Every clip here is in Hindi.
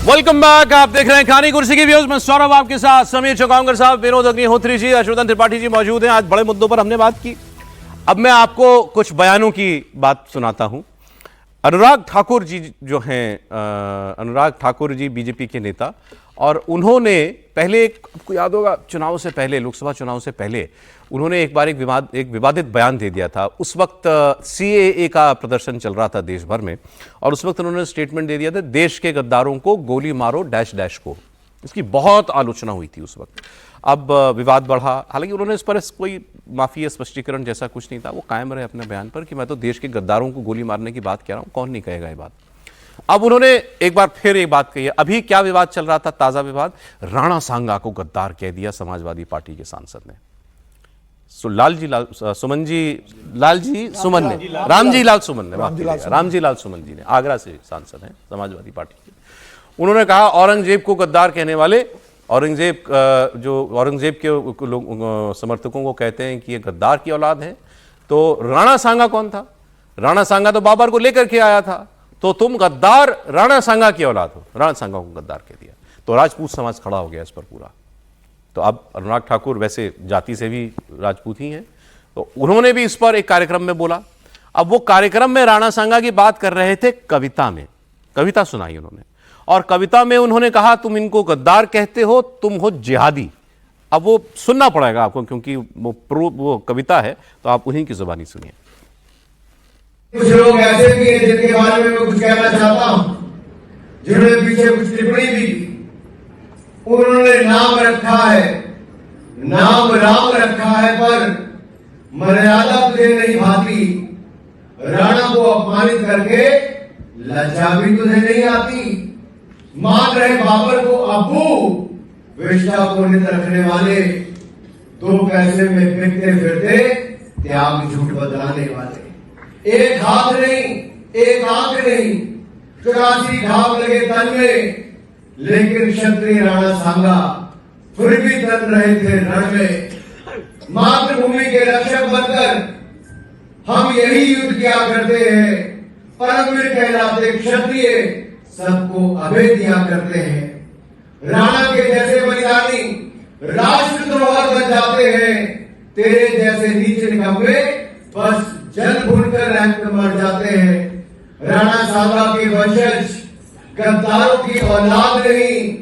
Welcome back. आप देख रहे हैं खानी कुर्सी की व्यूज में सौरभ आपके साथ, समीर चौकांगर साहब, विनोद अग्निहोत्री जी, अशोधन त्रिपाठी जी मौजूद हैं। आज बड़े मुद्दों पर हमने बात की। अब मैं आपको कुछ बयानों की बात सुनाता हूं। अनुराग ठाकुर जी जो हैं, अनुराग ठाकुर जी बीजेपी के नेता, और उन्होंने पहले आपको याद होगा चुनाव से पहले, लोकसभा चुनाव से पहले उन्होंने एक बार एक विवादित बयान दे दिया था। उस वक्त सीएए का प्रदर्शन चल रहा था देश भर में, और उस वक्त उन्होंने स्टेटमेंट दे दिया था, देश के गद्दारों को गोली मारो डैश डैश को। इसकी बहुत आलोचना हुई थी उस वक्त। अब विवाद बढ़ा। हालांकि उन्होंने इस पर कोई माफी या स्पष्टीकरण जैसा कुछ नहीं था, वो कायम रहे अपने बयान पर कि मैं तो देश के गद्दारों को गोली मारने की बात कह रहा हूं, कौन नहीं कहेगा ये बात। अब उन्होंने एक बार फिर एक बात कही है। अभी क्या विवाद चल रहा था, ताजा विवाद, राणा सांगा को गद्दार कह दिया समाजवादी पार्टी के सांसद ने। रामजी लाल सुमन जी ने, आगरा से सांसद हैं समाजवादी पार्टी के। उन्होंने कहा औरंगजेब को गद्दार कहने वाले, औरंगजेब के लोग समर्थकों को कहते हैं कि ये गद्दार की औलाद है, तो राणा सांगा कौन था? राणा सांगा तो बाबर को लेकर के आया था, तो तुम गद्दार राणा सांगा की औलाद हो। राणा सांगा को गद्दार कह दिया, तो राजपूत समाज खड़ा हो गया इस पर पूरा। तो अब अनुराग ठाकुर वैसे जाति से भी राजपूत ही हैं, तो उन्होंने भी इस पर एक कार्यक्रम में बोला। अब वो कार्यक्रम में राणा सांगा की बात कर रहे थे, कविता में कविता सुनाई उन्होंने, और कविता में उन्होंने कहा तुम इनको गद्दार कहते हो, तुम हो जिहादी। अब वो सुनना पड़ेगा आपको, क्योंकि वो कविता है, तो आप उन्हीं की जुबानी सुनिए। कुछ लोग ऐसे भी हैं जिनके बारे में मैं कुछ कहना चाहता हूं, जिन्होंने पीछे कुछ टिप्पणी भी की। उन्होंने नाम रखा है, नाम राम रखा है, पर मर्यादा तुझे नहीं भाती। राणा को अपमानित करके लज्जा भी तुझे नहीं आती। मान रहे बाबर को अब्बू, विष्ठा को नित रखने वाले, 2 पैसे में बिकते फिरते त्याग झूठ बदलाने वाले। एक हाथ नहीं, एक आंख नहीं, 84 घाव लगे तन में, लेकिन क्षत्रिय राणा सांगा फिर भी तन रहे थे रण में। मातृभूमि के रक्षक बनकर हम यही युद्ध किया करते हैं। परमवीर कहलाते क्षत्रिय सबको अभय दिया करते हैं। राणा के जैसे बलिदानी राष्ट्रद्रोह बन जाते हैं। तेरे जैसे नीचे निकम्मे बस जल भूनकर रैंक में मर जाते हैं। राणा सांगा के वंशज गद्दारों की औलाद नहीं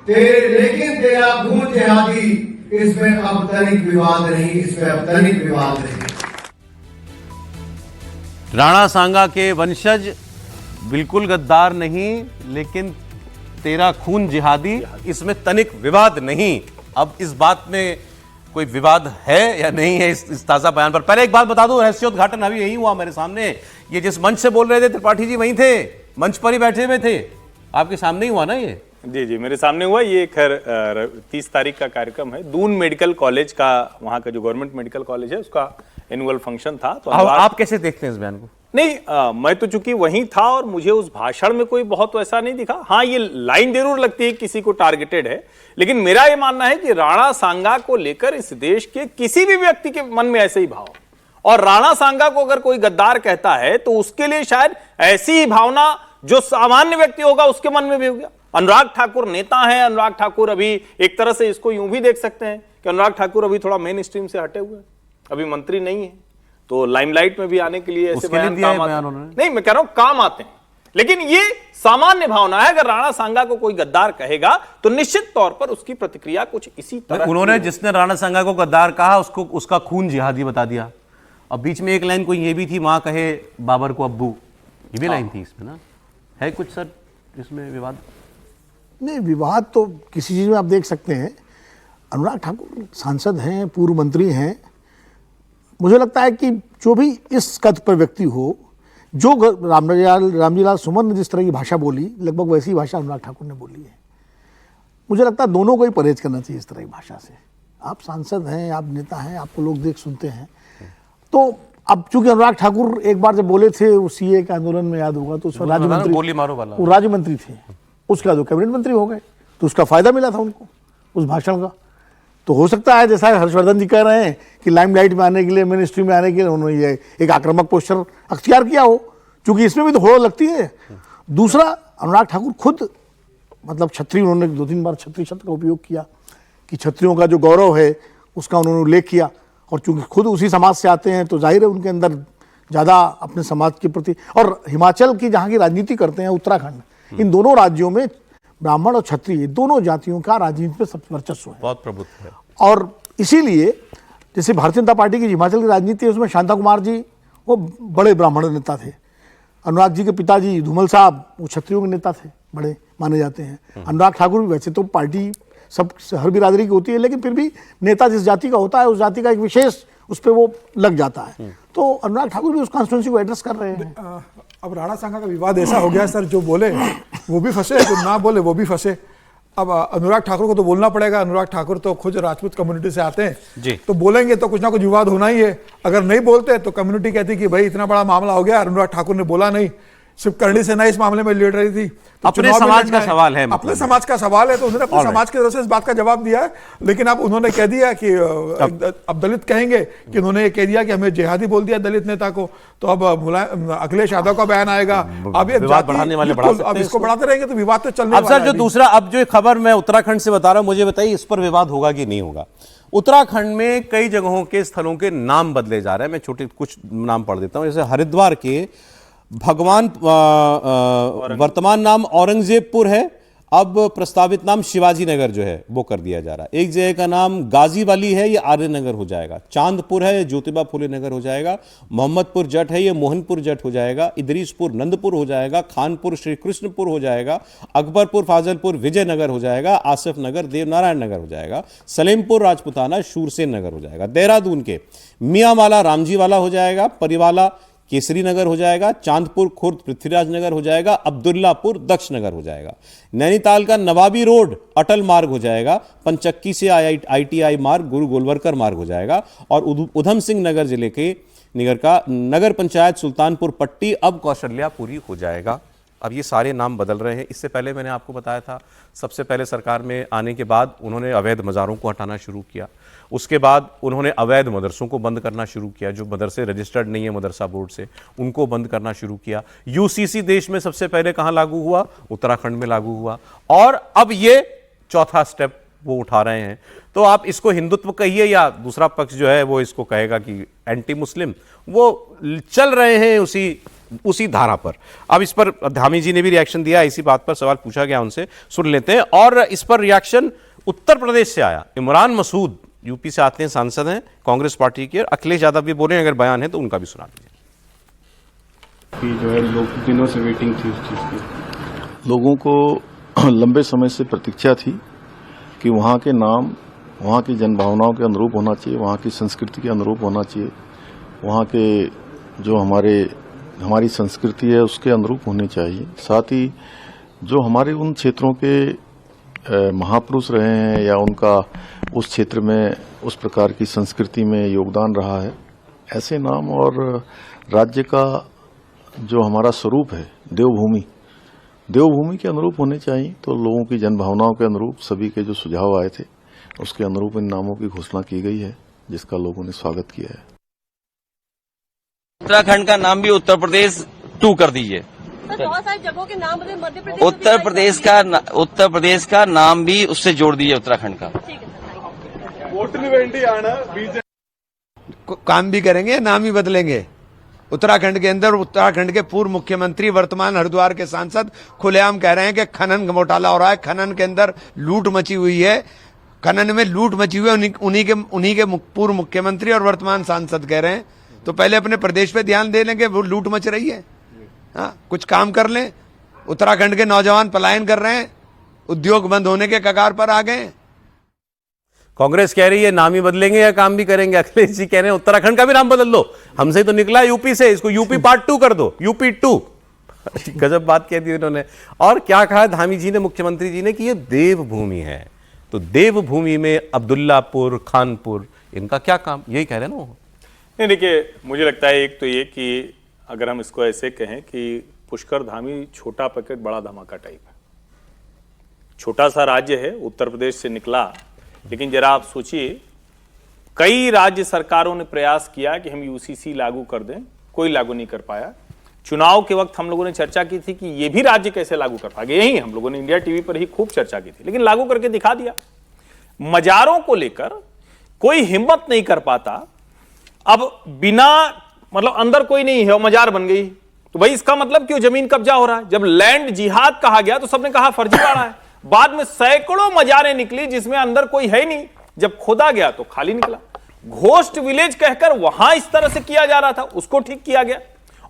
तेरे, लेकिन तेरा खून जिहादी। इसमें अब तनिक विवाद नहीं, राणा सांगा के वंशज बिल्कुल गद्दार नहीं, लेकिन तेरा खून जिहादी, इसमें तनिक विवाद नहीं। अब इस बात में कोई विवाद है या नहीं है इस ताजा बयान पर? पहले एक बात बता दूं, रहस्योद्घाटन अभी यही हुआ मेरे सामने। ये जिस मंच से बोल रहे थे त्रिपाठी जी वहीं थे, मंच पर ही बैठे हुए थे, आपके सामने ही हुआ ना ये? जी जी, मेरे सामने हुआ। ये खैर 30 तारीख का कार्यक्रम है। दून मेडिकल कॉलेज का, वहाँ का जो गवर्नमेंट मेडिकल कॉलेज है, उसका एनुअल फंक्शन था। तो आप कैसे देखते हैं इस बयान को? नहीं, मैं तो चूंकि वहीं था और मुझे उस भाषण में कोई बहुत वैसा नहीं दिखा। हाँ, ये लाइन जरूर लगती है किसी को टारगेटेड है, लेकिन मेरा ये मानना है कि राणा सांगा को लेकर इस देश के किसी भी व्यक्ति के मन में ऐसे ही भाव, और राणा सांगा को अगर कोई गद्दार कहता है तो उसके लिए शायद ऐसी ही भावना जो सामान्य व्यक्ति होगा उसके मन में भी हो गया। अनुराग ठाकुर नेता है। अनुराग ठाकुर अभी एक तरह से इसको यूं भी देख सकते हैं कि अनुराग ठाकुर अभी थोड़ा मेन स्ट्रीम से हटे हुए हैं, अभी मंत्री नहीं है, तो लाइमलाइट में भी आने के लिए ऐसे बयान काम आते हैं। नहीं, मैं कह रहा हूं काम आते हैं, लेकिन ये सामान्य भावना है। अगर राणा सांगा को कोई गद्दार कहेगा तो निश्चित तौर पर उसकी प्रतिक्रिया कुछ इसी तरह। उन्होंने जिसने राणा सांगा को गद्दार कहा उसको उसका खून जिहादी बता दिया। और बीच में एक लाइन कोई ये भी थी, मां कहे बाबर को अब्बू, ये भी लाइन थी इसमें ना। है कुछ सर इसमें विवाद? नहीं, विवाद तो किसी चीज़ में आप देख सकते हैं। अनुराग ठाकुर सांसद हैं, पूर्व मंत्री हैं। मुझे लगता है कि जो भी इस कद पर व्यक्ति हो, जो रामजी लाल सुमन ने जिस तरह की भाषा बोली, लगभग वैसी भाषा अनुराग ठाकुर ने बोली है। मुझे लगता है दोनों को ही परहेज करना चाहिए इस तरह की भाषा से। आप सांसद हैं, आप नेता हैं, आपको लोग देख सुनते हैं। तो अब चूंकि अनुराग ठाकुर एक बार जब बोले थे उस सीए के आंदोलन में, याद होगा, तो उसमें राज्य मंत्री, गोली मारो वाला, वो राज्य मंत्री थे, उसके बाद वो कैबिनेट मंत्री हो गए, तो उसका फायदा मिला था उनको उस भाषण का। तो हो सकता है जैसा हर्षवर्धन जी कह रहे हैं कि लाइमलाइट में आने के लिए, मिनिस्ट्री में आने के लिए उन्होंने ये एक आक्रामक पोस्चर अख्तियार किया हो, क्योंकि इसमें भी तो होड़ लगती है। दूसरा, अनुराग ठाकुर खुद मतलब क्षत्रिय, उन्होंने 2-3 बार क्षत्रिय शब्द का उपयोग किया कि क्षत्रियों का जो गौरव है उसका उन्होंने उल्लेख किया। और चूंकि खुद उसी समाज से आते हैं तो जाहिर है उनके अंदर ज़्यादा अपने समाज के प्रति, और हिमाचल की जहाँ की राजनीति करते हैं, उत्तराखंड, इन दोनों राज्यों में ब्राह्मण और क्षत्रिय दोनों जातियों का राजनीति में सबसे वर्चस्व है, बहुत प्रभुत्व है। और इसीलिए जैसे भारतीय जनता पार्टी की हिमाचल की राजनीति है, उसमें शांता कुमार जी वो बड़े ब्राह्मण नेता थे, अनुराग जी के पिताजी धूमल साहब वो क्षत्रियों के नेता थे, बड़े माने जाते हैं। अनुराग ठाकुर भी, वैसे तो पार्टी सब हर बिरादरी की होती है, लेकिन फिर भी नेता जिस जाति का होता है उस जाति का एक विशेष उस पर वो लग जाता है। तो अनुराग ठाकुर भी उस कॉन्स्टिट्यूंसी को एड्रेस कर रहे हैं। अब राणा सांगा का विवाद ऐसा हो गया सर, जो बोले वो भी फंसे, जो ना बोले वो भी फंसे। अब अनुराग ठाकुर को तो बोलना पड़ेगा, अनुराग ठाकुर तो खुद राजपूत कम्युनिटी से आते हैं जी। तो बोलेंगे तो कुछ ना कुछ विवाद होना ही है। अगर नहीं बोलते तो कम्युनिटी कहती कि भाई इतना बड़ा मामला हो गया, अनुराग ठाकुर ने बोला नहीं, सिर्फ करणी सेना इस मामले में लड़ रही थी, तो अपने चुनाव में समाज लड़ना का सवाल है, अपने समाज का सवाल है, तो उन्होंने अपने समाज की तरफ से इस बात का जवाब दिया है। लेकिन अब उन्होंने कह दिया कि अब दलित कहेंगे कि उन्होंने ये कह दिया कि हमें जिहादी बोल दिया दलित नेता को, तो अब अखिलेश यादव का बयान आएगा। अब ये विवाद बढ़ाने वाले बढ़ा सकते हैं अब इसको बढ़ाते रहेंगे तो विवाद तो चलने अब वाला सर जो है। दूसरा, अब जो खबर मैं उत्तराखंड से बता रहा हूं, मुझे बताइए इस पर विवाद होगा कि नहीं होगा। उत्तराखंड में कई जगहों के स्थलों के नाम बदले जा रहे हैं। मैं छोटे कुछ नाम पढ़ देता हूं। जैसे हरिद्वार के भगवान वर्तमान नाम औरंगजेबपुर है, अब प्रस्तावित नाम शिवाजी नगर जो है वो कर दिया जा रहा है। एक जगह का नाम गाजी वाली है, ये आर्य नगर हो जाएगा। चांदपुर है, ये ज्योतिबा फुले नगर हो जाएगा। मोहम्मदपुर जट है, ये मोहनपुर जट हो जाएगा। इदरीसपुर नंदपुर हो जाएगा। खानपुर श्री कृष्णपुर हो जाएगा। अकबरपुर फाजलपुर विजयनगर हो जाएगा। आसिफ नगर देवनारायण नगर हो जाएगा। सलेमपुर राजपुताना शूरसेन नगर हो जाएगा। देहरादून के मियांवाला रामजीवाला हो जाएगा। परिवाला केसरी नगर हो जाएगा। चांदपुर खुर्द पृथ्वीराज नगर हो जाएगा। अब्दुल्लापुर दक्ष नगर हो जाएगा। नैनीताल का नवाबी रोड अटल मार्ग हो जाएगा। पंचक्की से ITI मार्ग गुरु गोलवरकर मार्ग हो जाएगा। और उधम सिंह नगर जिले के निगर का नगर पंचायत सुल्तानपुर पट्टी अब कौशल्यापुरी हो जाएगा। अब ये सारे नाम बदल रहे हैं। इससे पहले मैंने आपको बताया था, सबसे पहले सरकार में आने के बाद उन्होंने अवैध मज़ारों को हटाना शुरू किया। उसके बाद उन्होंने अवैध मदरसों को बंद करना शुरू किया, जो मदरसे रजिस्टर्ड नहीं है मदरसा बोर्ड से, उनको बंद करना शुरू किया। UCC देश में सबसे पहले कहाँ लागू हुआ? उत्तराखंड में लागू हुआ। और अब ये चौथा स्टेप वो उठा रहे हैं। तो आप इसको हिंदुत्व कहिए या दूसरा पक्ष जो है वो इसको कहेगा कि एंटी मुस्लिम, वो चल रहे हैं उसी धारा पर। अब इस पर धामी जी ने भी रिएक्शन दिया, इसी बात पर सवाल पूछा गया उनसे, सुन लेते हैं। और इस पर रिएक्शन उत्तर प्रदेश से आया। इमरान मसूद यूपी से आते हैं, सांसद हैं कांग्रेस पार्टी के। अखिलेश यादव भी बोले, अगर बयान है तो उनका भी सुना दीजिए। कि जो है लोग दिनों से वेटिंग थी उस चीज की। लोगों को लंबे समय से प्रतीक्षा थी कि वहाँ के नाम वहाँ की जनभावनाओं के अनुरूप होना चाहिए, वहाँ की संस्कृति के अनुरूप होना चाहिए, वहाँ के जो हमारी संस्कृति है उसके अनुरूप होने चाहिए। साथ ही जो हमारे उन क्षेत्रों के महापुरुष रहे हैं या उनका उस क्षेत्र में उस प्रकार की संस्कृति में योगदान रहा है, ऐसे नाम और राज्य का जो हमारा स्वरूप है देवभूमि के अनुरूप होने चाहिए। तो लोगों की जनभावनाओं के अनुरूप सभी के जो सुझाव आए थे उसके अनुरूप इन नामों की घोषणा की गई है, जिसका लोगों ने स्वागत किया है। उत्तराखंड का नाम भी उत्तर प्रदेश 2 कर दीजिए। बहुत सारी जगहों के नाम बदले, मध्य प्रदेश उत्तर प्रदेश का नाम भी उससे जोड़ दीजिए उत्तराखंड का। काम भी करेंगे, नाम ही बदलेंगे। उत्तराखंड के अंदर उत्तराखंड के पूर्व मुख्यमंत्री वर्तमान हरिद्वार के सांसद खुलेआम कह रहे हैं कि खनन घोटाला हो रहा है, खनन के अंदर लूट मची हुई है, खनन में लूट मची हुई है। उन्हीं के पूर्व मुख्यमंत्री और वर्तमान सांसद कह रहे हैं। तो पहले अपने प्रदेश पे ध्यान दे लेंगे, वो लूट मच रही है। हाँ, कुछ काम कर लें। उत्तराखंड के नौजवान पलायन कर रहे हैं, उद्योग बंद होने के कगार पर आ गए। कांग्रेस कह रही है नाम ही बदलेंगे या काम भी करेंगे। अखिलेश जी कह रहे हैं उत्तराखंड का भी नाम बदल दो, हमसे तो निकला यूपी से, इसको यूपी पार्ट 2 कर दो, यूपी 2। गजब बात कह दी उन्होंने। और क्या कहा धामी जी ने, मुख्यमंत्री जी ने, कि ये देवभूमि है। तो देवभूमि में अब्दुल्लापुर, खानपुर, इनका क्या काम? यही कह रहे हैं ना वो। नहीं, देखिए मुझे लगता है एक तो ये कि अगर हम इसको ऐसे कहें कि पुष्कर धामी छोटा पैकेट बड़ा धमाका टाइप है। छोटा सा राज्य है, उत्तर प्रदेश से निकला, लेकिन जरा आप सोचिए, कई राज्य सरकारों ने प्रयास किया कि हम UCC लागू कर दें, कोई लागू नहीं कर पाया। चुनाव के वक्त हम लोगों ने चर्चा की थी कि ये भी राज्य कैसे लागू कर पाएंगे, यही हम लोगों ने इंडिया टीवी पर ही खूब चर्चा की थी, लेकिन लागू करके दिखा दिया। मजारों को लेकर कोई हिम्मत नहीं कर पाता, अब बिना मतलब अंदर कोई नहीं है और मजार बन गई, तो भाई इसका मतलब क्यों जमीन कब्जा हो रहा है? जब लैंड जिहाद कहा गया तो सबने कहा फर्जीवाड़ा है, बाद में सैकड़ों मजारें निकली जिसमें अंदर कोई है नहीं, जब खोदा गया तो खाली निकला। घोस्ट विलेज कहकर वहां इस तरह से किया जा रहा था, उसको ठीक किया गया।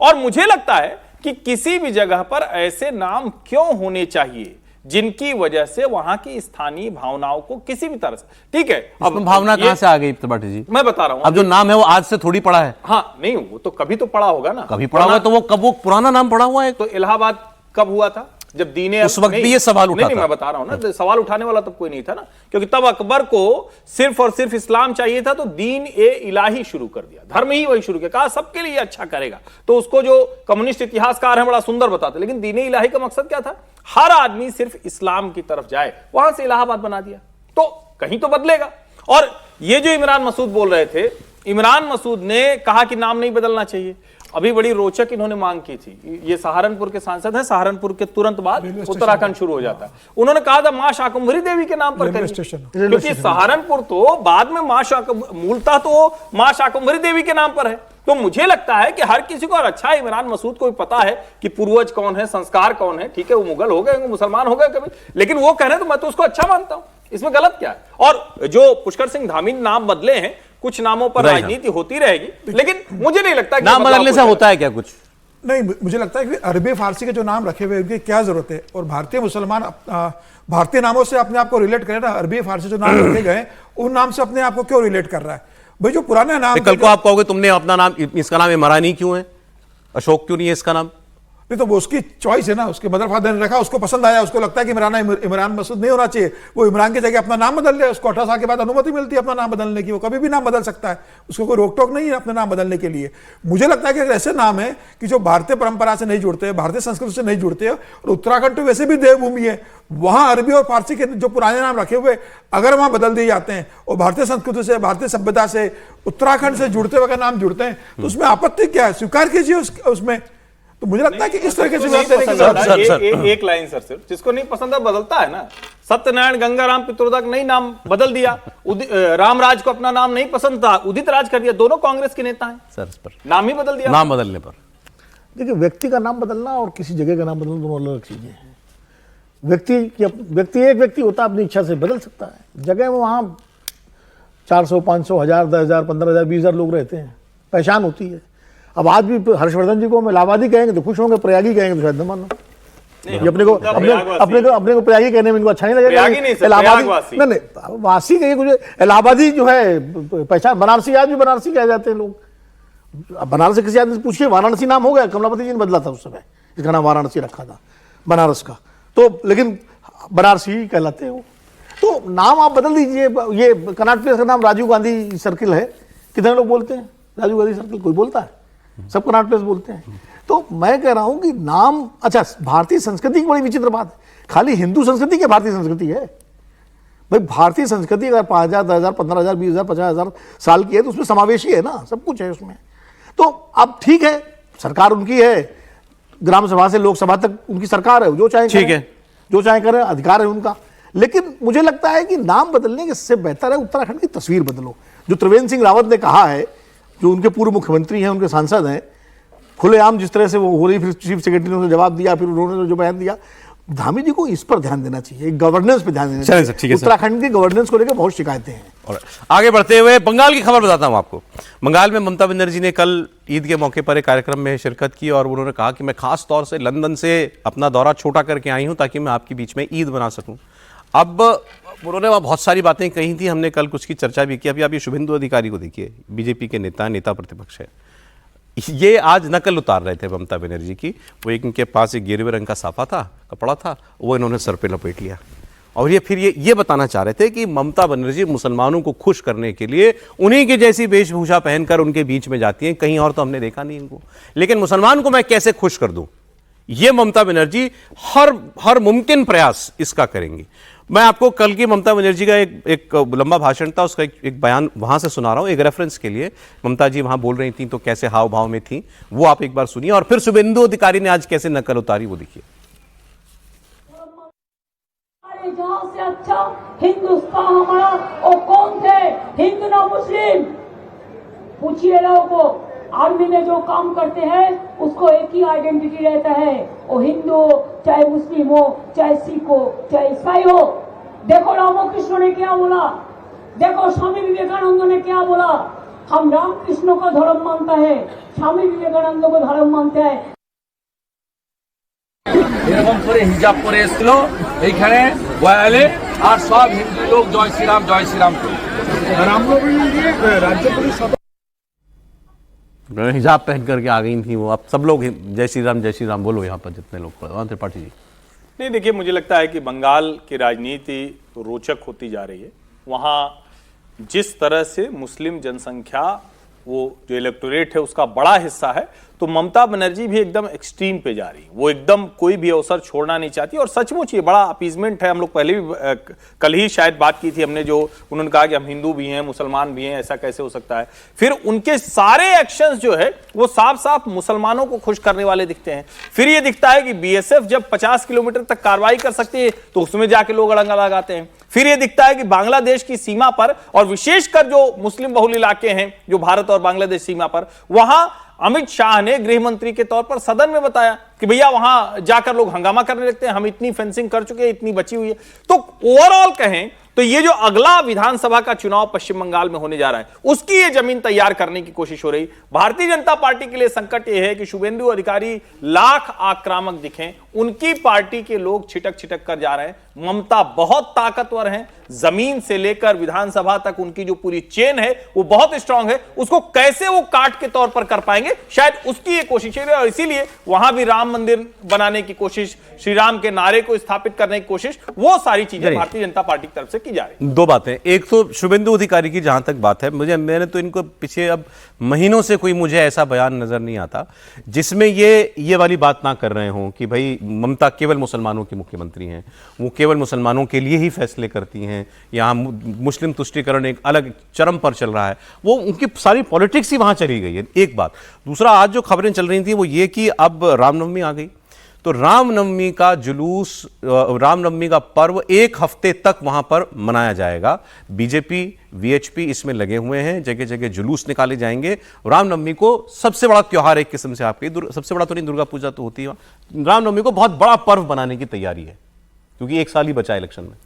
और मुझे लगता है कि किसी भी जगह पर ऐसे नाम क्यों होने चाहिए जिनकी वजह से वहां की स्थानीय भावनाओं को किसी भी तरह से, ठीक है, अब भावना कहां से आ गई त्रिपाठी जी? मैं बता रहा हूं, अब जो नाम है वो आज से थोड़ी पड़ा है। हाँ नहीं, वो तो कभी तो पड़ा होगा ना, कभी पड़ा हुआ, तो वो कब वो पुराना नाम पड़ा हुआ है? तो इलाहाबाद कब हुआ था? जब दीने उस वक्त भी ये सवाल उठा था। मैं बता रहा हूं ना, सवाल उठाने वाला तब कोई नहीं था ना, क्योंकि तब अकबर को सिर्फ और सिर्फ इस्लाम चाहिए था, तो दीन ए इलाही शुरू कर दिया, धर्म ही वही शुरू किया, कहा सबके लिए अच्छा करेगा। तो उसको जो कम्युनिस्ट इतिहासकार हैं बड़ा सुंदर बताते, लेकिन दीन ए इलाही का मकसद क्या था? हर आदमी सिर्फ इस्लाम की तरफ जाए, वहां से इलाहाबाद बना दिया, तो कहीं तो बदलेगा। और ये जो इमरान मसूद बोल रहे थे, इमरान मसूद ने कहा कि नाम नहीं बदलना चाहिए। अभी बड़ी रोचक इन्होंने मांग की थी, ये सहारनपुर के सांसद हैं, सहारनपुर के तुरंत बाद उत्तराखंड शुरू हो जाता है। उन्होंने कहा था मां शाकंभरी देवी के नाम पर करिए, क्योंकि सहारनपुर तो बाद में मूलतः तो मां शाकंभरी देवी के नाम पर है। तो मुझे लगता है कि हर किसी को, और अच्छा इमरान मसूद को भी पता है कि पूर्वज कौन है, संस्कार कौन है, ठीक है, वो मुगल हो गए, मुसलमान हो गए कभी, लेकिन वो कह रहे हैं तो मैं तो उसको अच्छा मानता हूं, इसमें गलत क्या है? और जो पुष्कर सिंह धामी ने नाम बदले हैं, कुछ नामों पर राजनीति होती रहेगी, लेकिन मुझे नहीं लगता कि नाम बदलने से होता है क्या कुछ? नहीं, मुझे लगता है कि अरबी फारसी के जो नाम रखे हुए उनकी क्या जरूरत है? और भारतीय मुसलमान भारतीय नामों से अपने आप को रिलेट करे ना, अरबी फारसी जो नाम रखे गए उन नाम से अपने आप को क्यों रिलेट कर रहा है? भाई जो पुराने नाम, कल को आप कहोगे तुमने अपना नाम, इसका नाम इमरानी क्यों है, अशोक क्यों नहीं है इसका नाम? नहीं तो वो उसकी चॉइस है ना, उसके मदर फादर ने रखा, उसको पसंद आया, उसको लगता है कि इमरान मसूद नहीं होना चाहिए, वो इमरान की जगह अपना नाम बदल ले, उसको 18 साल के बाद अनुमति मिलती है अपना नाम बदलने की, वो कभी भी नाम बदल सकता है, उसको कोई रोक टोक नहीं है अपना नाम बदलने के लिए। मुझे लगता है कि अगर ऐसे नाम है कि जो भारतीय परंपरा से नहीं जुड़ते, भारतीय संस्कृति से नहीं जुड़ते, और उत्तराखंड तो वैसे भी देवभूमि है, वहां अरबी और फारसी के जो पुराने नाम रखे हुए अगर वहां बदल दिए जाते हैं और भारतीय संस्कृति से, भारतीय सभ्यता से, उत्तराखंड से जुड़ते हुए अगर नाम जुड़ते हैं तो उसमें आपत्ति क्या है? स्वीकार कीजिए उसमें। तो मुझे लगता है कि इस तरीके से एक लाइन सर, सिर्फ जिसको नहीं पसंद है बदलता है ना। सत्यनारायण गंगाराम पित्रोदा का नहीं नाम बदल दिया, रामराज को अपना नाम नहीं पसंद था, उदित राज कर दिया, दोनों कांग्रेस के नेता हैं सर, पर नाम ही बदल दिया। नाम बदलने पर देखिए, व्यक्ति का नाम बदलना और किसी जगह का नाम बदलना दोनों अलग चीजें हैं। व्यक्ति एक व्यक्ति होता है, अपनी इच्छा से बदल सकता है। जगह में वहां 400, 500, 1000, 10,000, 15,000, 20,000 लोग रहते हैं, पहचान होती है। अब आज भी हर्षवर्धन जी को हम इलाहाबादी कहेंगे तो खुश होंगे, प्रयागी कहेंगे तो शायद न मानो। अपने को प्रयागी कहने में इनको अच्छा नहीं लगेगा। इलाहाबादी नहीं, वासी कहिए, कुछ इलाहाबादी जो है पहचान, बनारसी आज भी बनारसी कहे जाते हैं लोग। बनारस से किसी आदमी से पूछिए, वाराणसी नाम हो गया, कमलापति जी ने बदला था उस समय, इसका नाम वाराणसी रखा था बनारस का, तो लेकिन बनारसी कहलाते हैं वो। तो नाम आप बदल दीजिए। ये कनॉट प्लेस का नाम राजीव गांधी सर्किल है, कितने लोग बोलते हैं राजीव गांधी सर्किल? कोई बोलता है? सब कनॉट प्लेस बोलते हैं। तो मैं कह रहा हूं कि नाम, अच्छा भारतीय संस्कृति की बड़ी विचित्र बात है, खाली हिंदू संस्कृति क्या भारतीय संस्कृति है? भाई भारतीय संस्कृति अगर 5,000, 10,000, 15,000, 20,000, 50,000 साल की है तो उसमें समावेशी है ना, सब कुछ है उसमें। तो अब ठीक है, सरकार उनकी है, ग्राम सभा से लोकसभा तक उनकी सरकार है, जो चाहे ठीक है, जो चाहे करें, अधिकार है उनका। लेकिन मुझे लगता है कि नाम बदलने के से बेहतर है उत्तराखंड की तस्वीर बदलो। जो त्रिवेंद्र सिंह रावत ने कहा है, जो उनके पूर्व मुख्यमंत्री हैं, उनके सांसद हैं, खुलेआम जिस तरह से वो हो रही, फिर चीफ सेक्रेटरी ने उसे जवाब दिया, फिर उन्होंने जो बयान दिया, धामी जी को इस पर ध्यान देना चाहिए, गवर्नेंस पे ध्यान देना चाहिए। उत्तराखंड के गवर्नेंस को लेकर बहुत शिकायतें हैं। और आगे बढ़ते हुए बंगाल की खबर बताता हूं आपको। बंगाल में ममता बनर्जी ने कल ईद के मौके पर एक कार्यक्रम में शिरकत की और उन्होंने कहा कि मैं खास तौर से लंदन से अपना दौरा छोटा करके आई हूं ताकि मैं आपके बीच में ईद बना सकूं। अब उन्होंने वहाँ बहुत सारी बातें कही थी, हमने कल कुछ की चर्चा भी की। अभी आप ये शुभेंदु अधिकारी को देखिए, बीजेपी के नेता प्रतिपक्ष है, ये आज नकल उतार रहे थे ममता बनर्जी की। वो एक इनके पास एक गेरुए रंग का साफा था, कपड़ा था, वो इन्होंने सर पे लपेट लिया और ये फिर ये बताना चाह रहे थे कि ममता बनर्जी मुसलमानों को खुश करने के लिए उन्हीं की जैसी वेशभूषा पहनकर उनके बीच में जाती हैं, कहीं और तो हमने देखा नहीं इनको। लेकिन मुसलमान को मैं कैसे खुश कर दूं, ये ममता बनर्जी हर मुमकिन प्रयास इसका करेंगी। मैं आपको कल की ममता बनर्जी का एक लंबा भाषण था, उसका एक बयान वहां से सुना रहा हूं, एक रेफरेंस के लिए। ममता जी वहां बोल रही थी तो कैसे हाव भाव में थी, वो आप एक बार सुनिए, और फिर शुभेंदु अधिकारी ने आज कैसे नकल उतारी वो देखिए। जहाँ से अच्छा हिंदुस्तान हमारा, और कौन थे? हिंदू ना मुस्लिम? पूछिए लोगों को। आर्मी में जो काम करते हैं उसको एक ही आइडेंटिटी रहता है, वो हिंदू हो, चाहे मुस्लिम हो, चाहे सिख हो, चाहे ईसाई हो। देखो रामकृष्ण ने क्या बोला, देखो स्वामी विवेकानंद ने क्या बोला। हम रामकृष्ण को धर्म मानता है, स्वामी विवेकानंद को धर्म मानता है। এরকম করে হিজাব পরে এসেছিল এইখানে বয়ালে, আর সব হিন্দু লোক জয় শ্রীরাম राज्य पुलिस हिजाब पहन करके आ गई थी वो। अब सब लोग जय श्री राम बोलो यहाँ पर जितने लोग। त्रिपाठी जी। नहीं, देखिए, मुझे लगता है कि बंगाल की राजनीति रोचक होती जा रही है। वहां जिस तरह से मुस्लिम जनसंख्या, वो जो इलेक्टोरेट है उसका बड़ा हिस्सा है, तो ममता बनर्जी भी एकदम एक्सट्रीम पे जा रही है। वो एकदम कोई भी अवसर छोड़ना नहीं चाहती, और सचमुच ये बड़ा अपीजमेंट है। हम लोग पहले भी कल ही शायद बात की थी हमने, जो उन्होंने कहा कि हम हिंदू भी हैं, मुसलमान भी हैं, ऐसा कैसे हो सकता है। फिर उनके सारे एक्शंस जो है वो साफ साफ मुसलमानों को खुश करने वाले दिखते हैं। फिर ये दिखता है कि बीएसएफ जब 50 किलोमीटर तक कार्रवाई कर सकती है तो उसमें जाके लोग अड़ंगा लगाते हैं। फिर यह दिखता है कि बांग्लादेश की सीमा पर, और विशेषकर जो मुस्लिम बहुल इलाके हैं जो भारत और बांग्लादेश सीमा पर, वहां अमित शाह ने गृह मंत्री के तौर पर सदन में बताया कि भैया वहां जाकर लोग हंगामा करने लगते हैं, हम इतनी फेंसिंग कर चुके हैं, इतनी बची हुई है। तो ओवरऑल कहें तो ये जो अगला विधानसभा का चुनाव पश्चिम बंगाल में होने जा रहा है, उसकी ये जमीन तैयार करने की कोशिश हो रही। भारतीय जनता पार्टी के लिए संकट यह है कि शुभेंदु अधिकारी लाख आक्रामक दिखें, उनकी पार्टी के लोग छिटक छिटक कर जा रहे हैं। ममता बहुत ताकतवर हैं, जमीन से लेकर विधानसभा तक उनकी जो पूरी चेन है वो बहुत स्ट्रांग है। उसको कैसे वो काट के तौर पर कर पाएंगे, शायद उसकी ये कोशिश है। और इसीलिए वहां भी राम मंदिर बनाने की कोशिश, श्री राम के नारे को स्थापित करने की कोशिश, वो सारी चीजें भारतीय जनता पार्टी की तरफ से की जा रही है। दो बातें, एक तो शुभेंदु अधिकारी की जहां तक बात है, मैंने तो इनको पीछे अब महीनों से कोई मुझे ऐसा बयान नजर नहीं आता जिसमें ये वाली बात ना कर रहे हों कि भाई ममता केवल मुसलमानों की मुख्यमंत्री हैं, वो केवल मुसलमानों के लिए ही फैसले करती हैं, यहाँ मुस्लिम तुष्टीकरण एक अलग चरम पर चल रहा है, वो उनकी सारी पॉलिटिक्स ही वहां चली गई है। एक बात। दूसरा, आज जो खबरें चल रही थी वो ये कि अब रामनवमी आ गई, तो रामनवमी का जुलूस, रामनवमी का पर्व एक हफ्ते तक वहां पर मनाया जाएगा। बीजेपी, वीएचपी इसमें लगे हुए हैं, जगह जगह जुलूस निकाले जाएंगे। रामनवमी को सबसे बड़ा त्योहार एक किस्म से आपके, सबसे बड़ा तो नहीं, दुर्गा पूजा तो होती है, रामनवमी को बहुत बड़ा पर्व बनाने की तैयारी है, क्योंकि एक साल ही बचा है इलेक्शन में।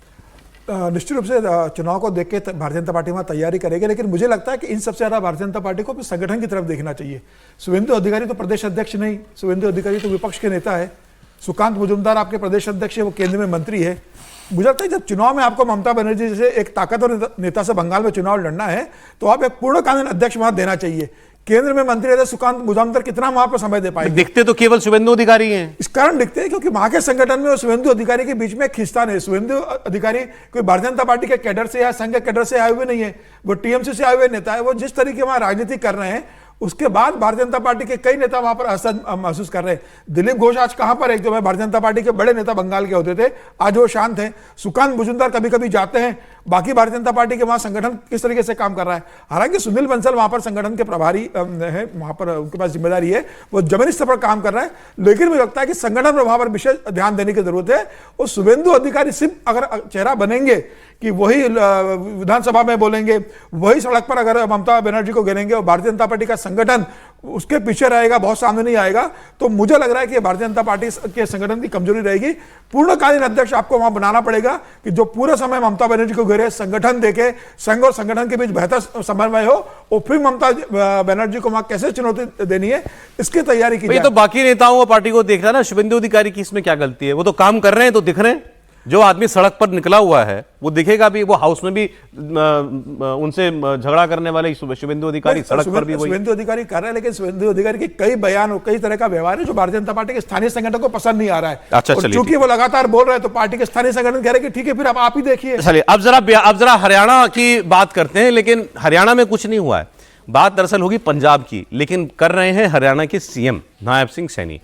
निश्चित रूप से चुनाव को देख के भारतीय जनता पार्टी वहाँ तैयारी करेगी, लेकिन मुझे लगता है कि इन सबसे ज्यादा भारतीय जनता पार्टी को अपने संगठन की तरफ देखना चाहिए। शुभेंदु अधिकारी तो प्रदेश अध्यक्ष नहीं, शुभेंदु अधिकारी तो विपक्ष के नेता है। सुकांत मुजुमदार आपके प्रदेश अध्यक्ष है, वो केंद्र में मंत्री है। मुझे लगता है जब चुनाव में आपको ममता बनर्जी जैसे एक ताकतवर नेता से बंगाल में चुनाव लड़ना है तो आप एक पूर्णकालीन अध्यक्ष वहां देना चाहिए। केंद्र में मंत्री रहते सुकांत मुजुमदार कितना वहां पर समय दे पाएंगे? दिखते तो केवल शुभेंदु अधिकारी हैं। इस कारण दिखते हैं क्योंकि वहां के संगठन में और शुभेंदु अधिकारी के बीच में खिंचतान है। शुभेंदु अधिकारी कोई भारतीय जनता पार्टी के कैडर से या संघ के कैडर से आए हुए नहीं है, वो टीएमसी से आए हुए नेता है। वो जिस तरीके वहां राजनीति कर रहे हैं उसके बाद भारतीय जनता पार्टी के कई नेता वहां पर असहज महसूस कर रहे हैं। दिलीप घोष आज कहां पर है? जो भारतीय जनता पार्टी के बड़े नेता बंगाल के होते थे, आज वो शांत हैं। सुकांत मुजुमदार कभी कभी जाते हैं, बाकी भारतीय जनता पार्टी के वहां संगठन किस तरीके से काम कर रहा है। हालांकि सुनील बंसल वहां पर संगठन के प्रभारी है, वहां पर उनके पास जिम्मेदारी है, वो जमीनी स्तर पर काम कर रहा है। लेकिन मुझे लगता है कि संगठन प्रभाव पर विशेष ध्यान देने की जरूरत है। और शुभेंदु अधिकारी सिर्फ अगर चेहरा बनेंगे कि वही विधानसभा में बोलेंगे, वही सड़क पर अगर ममता बनर्जी को घेरेंगे और भारतीय जनता पार्टी का संगठन उसके पीछे रहेगा, बहुत सामने नहीं आएगा, तो मुझे लग रहा है कि भारतीय जनता पार्टी के संगठन की कमजोरी रहेगी। पूर्णकालीन अध्यक्ष आपको वहां बनाना पड़ेगा कि जो पूरे समय ममता बनर्जी को घेरे, संगठन देके, संघ और संगठन के बीच बेहतर समन्वय हो, और फिर ममता बनर्जी को वहां कैसे चुनौती देनी है इसकी तैयारी की जाए। तो बाकी नेताओं को, पार्टी को देख रहा है ना, शुभेंदु अधिकारी की इसमें क्या गलती है? वो तो काम कर रहे हैं, तो दिख रहे हैं। जो आदमी सड़क पर निकला हुआ है वो दिखेगा भी, वो हाउस में भी उनसे झगड़ा करने वाले शुभेंदु अधिकारी सड़क पर भी वही शुभेंदु अधिकारी कर रहे हैं। लेकिन शुभेंदु अधिकारी के कई बयान और कई तरह का व्यवहार है जो भारतीय जनता पार्टी के स्थानीय संगठन को पसंद नहीं आ रहा है। अच्छा, और चूंकि वो लगातार बोल रहे हैं तो पार्टी के स्थानीय संगठन कह रहे हैं कि ठीक है फिर आप ही देखिए। चलिए अब जरा हरियाणा की बात करते हैं। लेकिन हरियाणा में कुछ नहीं हुआ है, बात दरअसल होगी पंजाब की, लेकिन कर रहे हैं हरियाणा के सीएम नायब सिंह सैनी।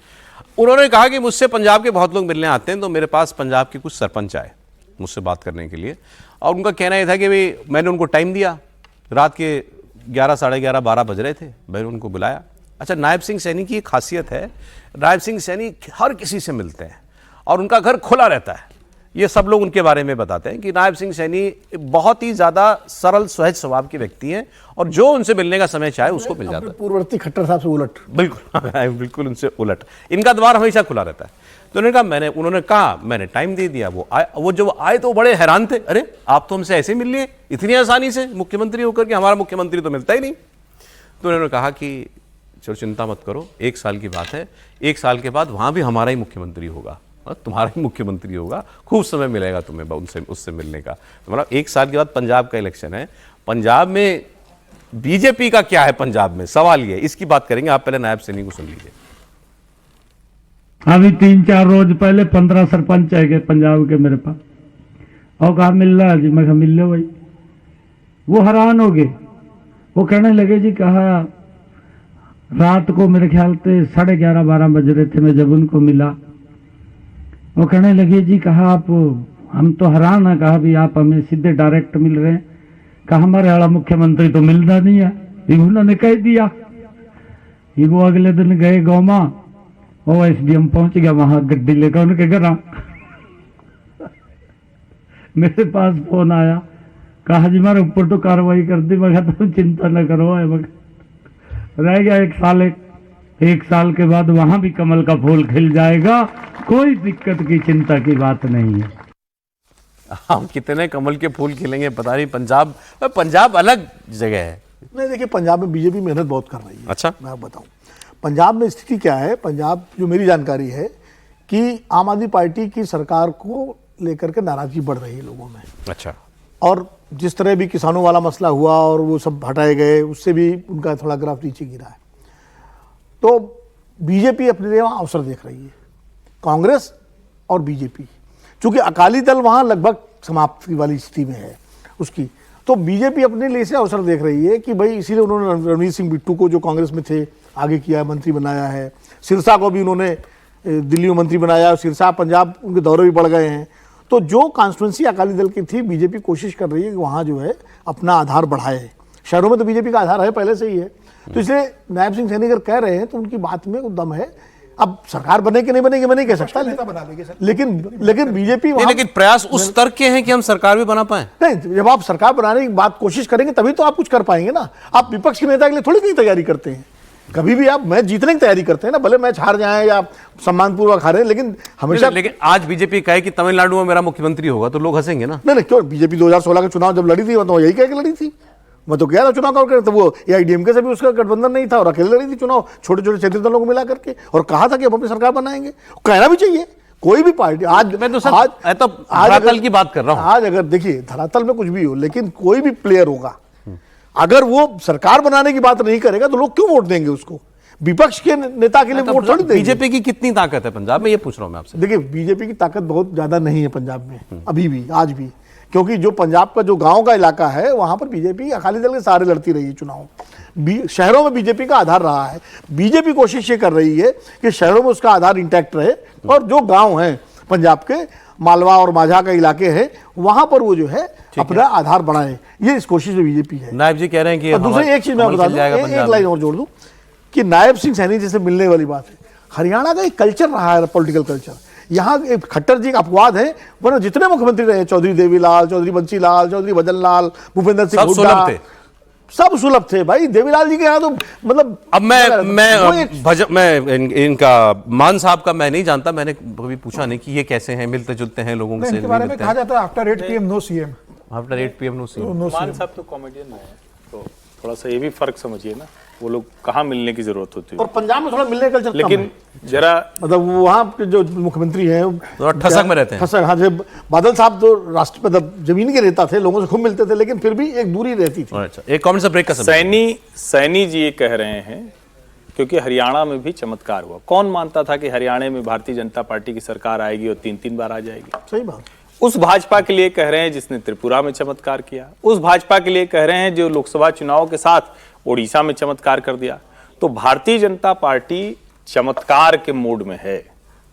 उन्होंने कहा कि मुझसे पंजाब के बहुत लोग मिलने आते हैं, तो मेरे पास पंजाब के कुछ सरपंच आए मुझसे बात करने के लिए, और उनका कहना यह था कि भाई मैंने उनको टाइम दिया, रात के 11, साढ़े 11, 12 बज रहे थे, मैंने उनको बुलाया। अच्छा, नायब सिंह सैनी की एक खासियत है, नायब सिंह सैनी हर किसी से मिलते हैं और उनका घर खुला रहता है। ये सब लोग उनके बारे में बताते हैं कि नायब सिंह सैनी बहुत ही ज़्यादा सरल सहज स्वभाव के व्यक्ति हैं और जो उनसे मिलने का समय चाहे उसको मिल जाता है। पूर्ववर्ती खट्टर साहब से उलट। बिल्कुल बिल्कुल उनसे उलट, इनका द्वार हमेशा खुला रहता है। तो उन्होंने कहा मैंने टाइम दे दिया, वो जब आए तो बड़े हैरान थे, अरे आप तो हमसे ऐसे मिल लिए इतनी आसानी से मुख्यमंत्री होकर के, हमारा मुख्यमंत्री तो मिलता ही नहीं। तो उन्होंने कहा कि चलो चिंता मत करो, 1 साल की बात है, 1 साल के बाद वहां भी हमारा ही मुख्यमंत्री होगा, तुम्हारा ही मुख्यमंत्री होगा, खूब समय मिलेगा तुम्हें उससे मिलने का। तो मतलब 1 साल के बाद पंजाब का इलेक्शन है, पंजाब में बीजेपी का क्या है, पंजाब में सवाल ये, इसकी बात करेंगे। आप पहले नायब सैनी को सुन लीजिए। अभी 3-4 रोज पहले 15 सरपंच है पंजाब के मेरे पास, और कहा मिल रहा जी, मैं कहा मिल लो भाई। वो हैरान हो गए, वो कहने लगे जी कहा रात को मेरे ख्याल से 11:30-12 बज रहे थे मैं जब उनको मिला। वो कहने लगे जी कहा आप, हम तो हैरान है, कहा भी आप हमें सीधे डायरेक्ट मिल रहे हैं, कहा हमारे वाला मुख्यमंत्री तो मिलता नहीं है। उन्होंने कह दिया। वो अगले दिन गए गौमा, वो एसडीएम पहुंच गया वहां गड्डी लेकर उनके घर। मेरे पास फोन आया, कहा जी हमारे ऊपर तो कार्रवाई कर दी। मैं कहता तुम चिंता न करो, रह गया 1 साल के बाद वहां भी कमल का फूल खिल जाएगा, कोई दिक्कत की चिंता की बात नहीं है। हम कितने कमल के फूल खिलेंगे पता नहीं। पंजाब अलग जगह है। नहीं देखिए, पंजाब में बीजेपी मेहनत बहुत कर रही है। अच्छा, मैं आपको बताऊं पंजाब में स्थिति क्या है। पंजाब जो मेरी जानकारी है कि आम आदमी पार्टी की सरकार को लेकर के नाराजगी बढ़ रही है लोगों में। अच्छा, और जिस तरह भी किसानों वाला मसला हुआ और वो सब हटाए गए, उससे भी उनका थोड़ा ग्राफ नीचे गिरा है। तो बीजेपी अपने लिए वहाँ अवसर देख रही है, कांग्रेस और बीजेपी, चूंकि अकाली दल वहाँ लगभग समाप्ति वाली स्थिति में है उसकी, तो बीजेपी अपने लिए से अवसर देख रही है कि भाई इसीलिए उन्होंने रणवीर सिंह बिट्टू को जो कांग्रेस में थे आगे किया, मंत्री बनाया है। सिरसा को भी उन्होंने दिल्ली में मंत्री बनाया, सिरसा पंजाब उनके दौरे भी बढ़ गए हैं। तो जो कॉन्स्टिट्यूंसी अकाली दल की थी, बीजेपी कोशिश कर रही है कि वहाँ जो है अपना आधार बढ़ाए। शहरों में तो बीजेपी का आधार है पहले से ही है, तो इसलिए नायब सिंह सैनी अगर कह रहे हैं तो उनकी बात में दम है। अब सरकार बने कि नहीं बनेगी मैं नहीं कह सकता, लेकिन बीजेपी लेकिन प्रयास उस स्तर के हैं कि हम सरकार भी बना पाए। नहीं, जब आप सरकार बनाने की बात कोशिश करेंगे तभी तो आप कुछ कर पाएंगे ना। आप विपक्ष के नेता के लिए थोड़ी नहीं तैयारी करते हैं, कभी भी आप मैच जीतने की तैयारी करते हैं ना, भले मैच हार जाए या सम्मानपूर्वक हारे, लेकिन हमेशा। लेकिन आज बीजेपी कहे कि तमिलनाडु में मेरा मुख्यमंत्री होगा तो लोग हंसेंगे ना। नहीं क्यों, बीजेपी 2016 के चुनाव जब लड़ी थी तो यही कह के लड़ी थी। मैं तो गया था चुनाव करके, तो वो एआईडीएमके से भी उसका गठबंधन नहीं था और अकेले लड़ी थी चुनाव, छोटे छोटे क्षेत्रीय दलों को मिला करके, और कहा था कि हम अपनी सरकार बनाएंगे। कहना भी चाहिए, कोई भी पार्टी आज, मैं तो आज धरातल की बात कर रहा हूं। आज अगर देखिए धरातल में कुछ भी हो, लेकिन कोई भी प्लेयर होगा, अगर वो सरकार बनाने की बात नहीं करेगा तो लोग क्यों वोट देंगे उसको? विपक्ष के नेता के लिए वोट थोड़ी देंगे। बीजेपी की कितनी ताकत है पंजाब में, ये पूछ रहा हूं मैं आपसे। देखिए बीजेपी की ताकत बहुत ज्यादा नहीं है पंजाब में अभी भी, आज भी, क्योंकि जो पंजाब का जो गांव का इलाका है वहां पर बीजेपी अकाली दल के सारे लड़ती रही है चुनाव। शहरों में बीजेपी का आधार रहा है। बीजेपी कोशिश ये कर रही है कि शहरों में उसका आधार इंटैक्ट रहे, और जो गांव हैं पंजाब के, मालवा और माझा के इलाके हैं, वहां पर वो जो है अपना आधार बढ़ाए। ये इस कोशिश में बीजेपी है। नायब जी कह रहे हैं कि दूसरी एक चीज मैं बता दूं, एक लाइन और जोड़ दूं कि नायब सिंह सैनी जैसे मिलने वाली बात है, हरियाणा का एक कल्चर रहा है, पॉलिटिकल कल्चर। यहाँ एक खट्टर जी का अपवाद है, वरना जितने मुख्यमंत्री रहे, चौधरी देवीलाल, चौधरी बंसीलाल, चौधरी भजनलाल, भूपेंद्र सिंह हुड्डा, सब सुलभ थे भाई। देवीलाल जी के यहाँ तो मतलब, अब मैं इनका मान साहब का मैं नहीं जानता, मैंने कभी पूछा नहीं कि ये कैसे हैं, मिलते जुलते हैं लोगों से। इनके बारे में कहा जाता है after 8 PM no CM. After 8 PM no CM. Mann साहब तो कॉमेडियन है, तो थोड़ा सा ये भी फर्क समझिए ना, वो लोग कहाँ मिलने की जरूरत होती है। और पंजाब में थोड़ा मिलने का कल्चर, लेकिन जरा मतलब वहाँ के जो मुख्यमंत्री हैं ठसक में रहते हैं। ठसक, हाँ। बादल साहब तो राष्ट्र मतलब जमीन के नेता थे, लोगों से खूब मिलते थे, लेकिन फिर भी एक दूरी रहती थी। अच्छा, एक कमेंट से ब्रेक का समय। सैनी जी ये कह रहे हैं क्योंकि हरियाणा में भी चमत्कार हुआ। कौन मानता था कि हरियाणा में भारतीय जनता पार्टी की सरकार आएगी और 3-3 बार आ जाएगी? सही बात। उस भाजपा के लिए कह रहे हैं जिसने त्रिपुरा में चमत्कार किया, उस भाजपा के लिए कह रहे हैं जो लोकसभा चुनाव के साथ ओडिशा में चमत्कार कर दिया। तो भारतीय जनता पार्टी चमत्कार के मूड में है।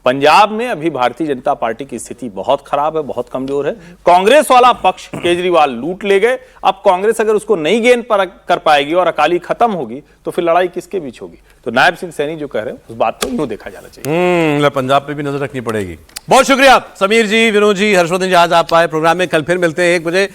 पंजाब में अभी भारतीय जनता पार्टी की स्थिति बहुत खराब है, बहुत कमजोर है। कांग्रेस वाला पक्ष केजरीवाल लूट ले गए। अब कांग्रेस अगर उसको नहीं गेन कर पाएगी और अकाली खत्म होगी तो फिर लड़ाई किसके बीच होगी? तो नायब सिंह सैनी जो कह रहे हैं उस बात को यूं देखा जाना चाहिए। पंजाब पे भी नजर रखनी पड़ेगी। बहुत शुक्रिया समीर जी, विनोद जी, हर्षवर्धन जी, आज आप आए प्रोग्राम में। कल फिर मिलते हैं 1 बजे।